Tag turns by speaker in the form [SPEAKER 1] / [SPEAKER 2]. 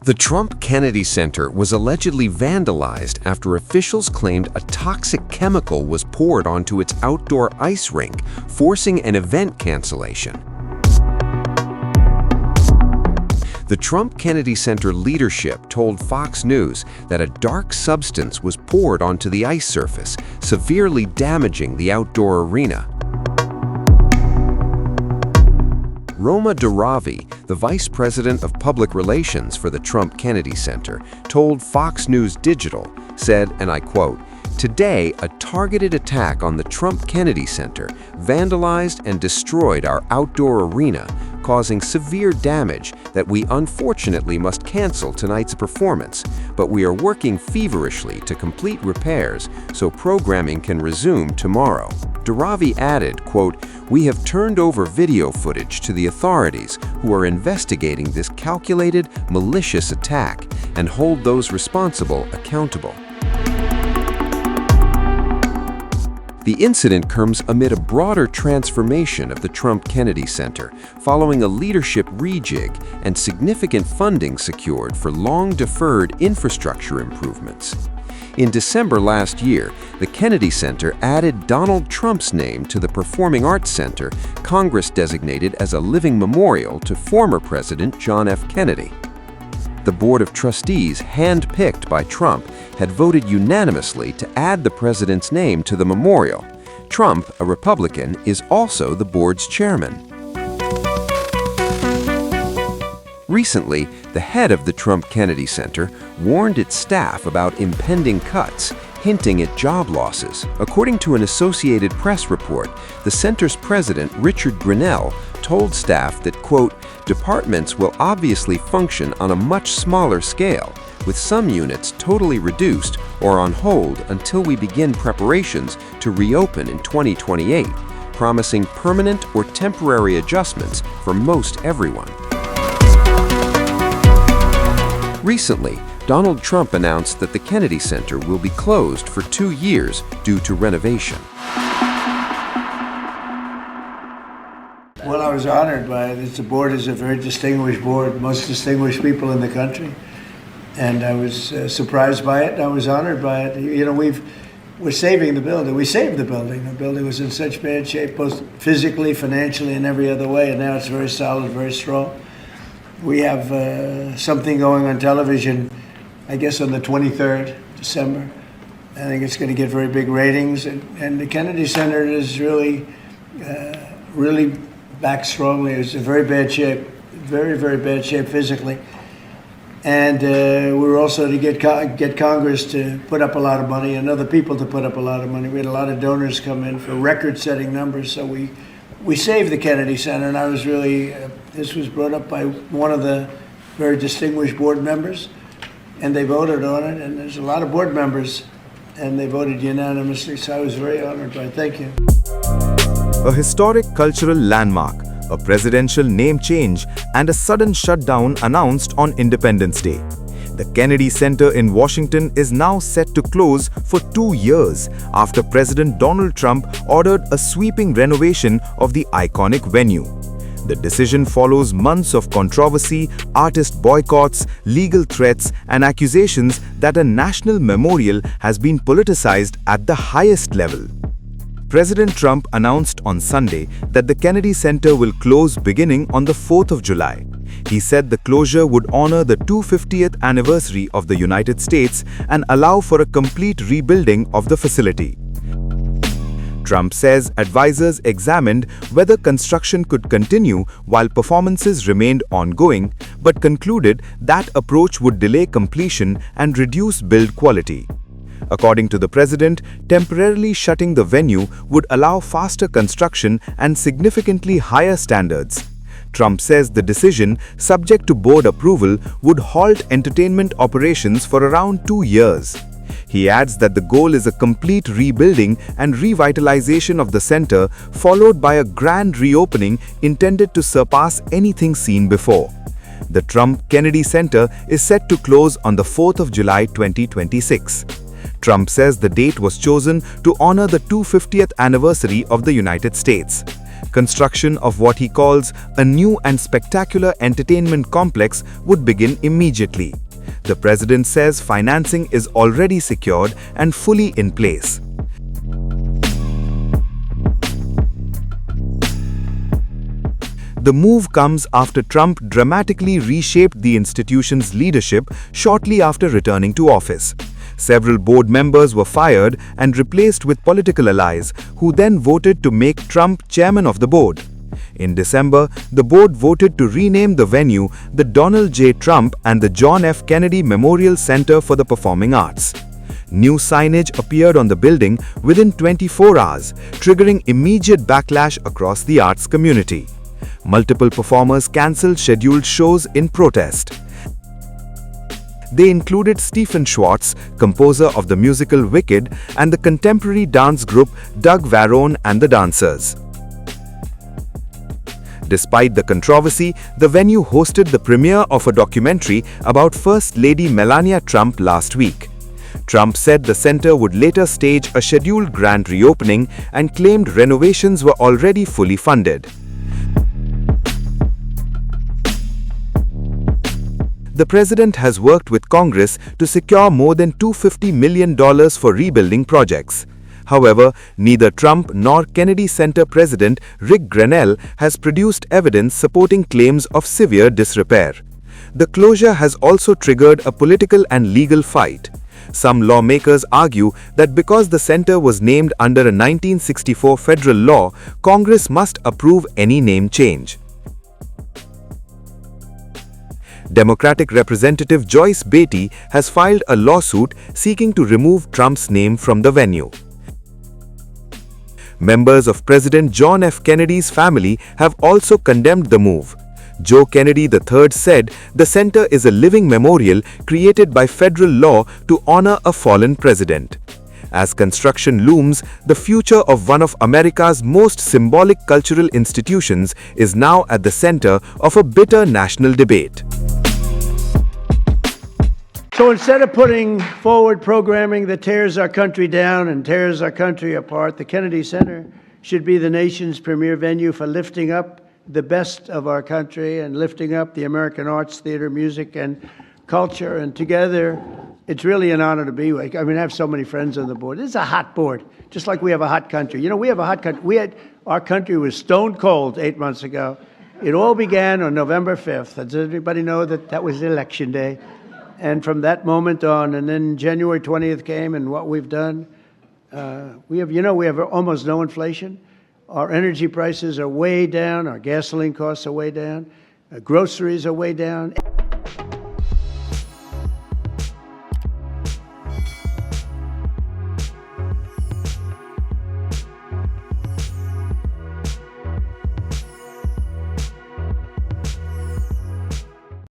[SPEAKER 1] The Trump Kennedy Center was allegedly vandalized after officials claimed a toxic chemical was poured onto its outdoor ice rink, forcing an event cancellation. The Trump Kennedy Center leadership told Fox News that a dark substance was poured onto the ice surface, severely damaging the outdoor arena. Roma Daravi, the vice president of public relations for the Trump Kennedy Center, told Fox News Digital, said, and I quote, "Today, a targeted attack on the Trump Kennedy Center vandalized and destroyed our outdoor arena, causing severe damage that we unfortunately must cancel tonight's performance, but we are working feverishly to complete repairs so programming can resume tomorrow." Daravi added, quote, "We have turned over video footage to the authorities who are investigating this calculated, malicious attack and hold those responsible accountable." The incident comes amid a broader transformation of the Trump Kennedy Center, following a leadership rejig and significant funding secured for long-deferred infrastructure improvements. In December last year, the Kennedy Center added Donald Trump's name to the Performing Arts Center Congress designated as a living memorial to former President John F. Kennedy. The Board of Trustees, hand-picked by Trump, had voted unanimously to add the president's name to the memorial. Trump, a Republican, is also the board's chairman. Recently, the head of the Trump Kennedy Center warned its staff about impending cuts, hinting at job losses. According to an Associated Press report, the center's president, Richard Grinnell, told staff that, quote, "Departments will obviously function on a much smaller scale, with some units totally reduced or on hold until we begin preparations to reopen in 2028, promising permanent or temporary adjustments for most everyone." Recently, Donald Trump announced that the Kennedy Center will be closed for 2 years due to renovation.
[SPEAKER 2] Well, I was honored by it. The board is a very distinguished board, most distinguished people in the country. And I was surprised by it. I was honored by it. You know, we're saving the building. We saved the building. The building was in such bad shape, both physically, financially, and every other way. And now it's very solid, very strong. We have something going on television, I guess on the 23rd December. I think it's going to get very big ratings. And the Kennedy Center is really back strongly. It's in very bad shape, very, very bad shape physically. And we're also to get Congress to put up a lot of money and other people to put up a lot of money. We had a lot of donors come in for record-setting numbers, so we saved the Kennedy Center, and I was really, this was brought up by one of the very distinguished board members, and they voted on it, and there's a lot of board members, and they voted unanimously, so I was very honored by it. Thank you.
[SPEAKER 3] A historic cultural landmark, a presidential name change, and a sudden shutdown announced on Independence Day. The Kennedy Center in Washington is now set to close for 2 years after President Donald Trump ordered a sweeping renovation of the iconic venue. The decision follows months of controversy, artist boycotts, legal threats, and accusations that a national memorial has been politicized at the highest level. President Trump announced on Sunday that the Kennedy Center will close beginning on the 4th of July. He said the closure would honor the 250th anniversary of the United States and allow for a complete rebuilding of the facility. Trump says advisors examined whether construction could continue while performances remained ongoing, but concluded that approach would delay completion and reduce build quality. According to the president, temporarily shutting the venue would allow faster construction and significantly higher standards. Trump says the decision, subject to board approval, would halt entertainment operations for around 2 years. He adds that the goal is a complete rebuilding and revitalization of the center, followed by a grand reopening intended to surpass anything seen before. The Trump Kennedy Center is set to close on the 4th of July 2026. Trump says the date was chosen to honor the 250th anniversary of the United States. Construction of what he calls a new and spectacular entertainment complex would begin immediately. The president says financing is already secured and fully in place. The move comes after Trump dramatically reshaped the institution's leadership shortly after returning to office. Several board members were fired and replaced with political allies, who then voted to make Trump chairman of the board. In December, the board voted to rename the venue the Donald J. Trump and the John F. Kennedy Memorial Center for the Performing Arts. New signage appeared on the building within 24 hours, triggering immediate backlash across the arts community. Multiple performers cancelled scheduled shows in protest. They included Stephen Schwartz, composer of the musical Wicked, and the contemporary dance group Doug Varone and the Dancers. Despite the controversy, the venue hosted the premiere of a documentary about First Lady Melania Trump last week. Trump said the center would later stage a scheduled grand reopening and claimed renovations were already fully funded. The president has worked with Congress to secure more than $250 million for rebuilding projects. However, neither Trump nor Kennedy Center President Rick Grenell has produced evidence supporting claims of severe disrepair. The closure has also triggered a political and legal fight. Some lawmakers argue that because the center was named under a 1964 federal law, Congress must approve any name change. Democratic Representative Joyce Beatty has filed a lawsuit seeking to remove Trump's name from the venue. Members of President John F. Kennedy's family have also condemned the move. Joe Kennedy III said the center is a living memorial created by federal law to honor a fallen president. As construction looms, the future of one of America's most symbolic cultural institutions is now at the center of a bitter national debate.
[SPEAKER 2] So instead of putting forward programming that tears our country down and tears our country apart, the Kennedy Center should be the nation's premier venue for lifting up the best of our country and lifting up the American arts, theater, music, and culture. And together, it's really an honor to be with. I mean, I have so many friends on the board. This is a hot board, just like we have a hot country. You know, we have a hot country. Our country was stone cold 8 months ago. It all began on November 5th. Does everybody know that that was Election Day? And from that moment on, and then January 20th came, and what we've done, we have almost no inflation. Our energy prices are way down. Our gasoline costs are way down. Groceries are way down.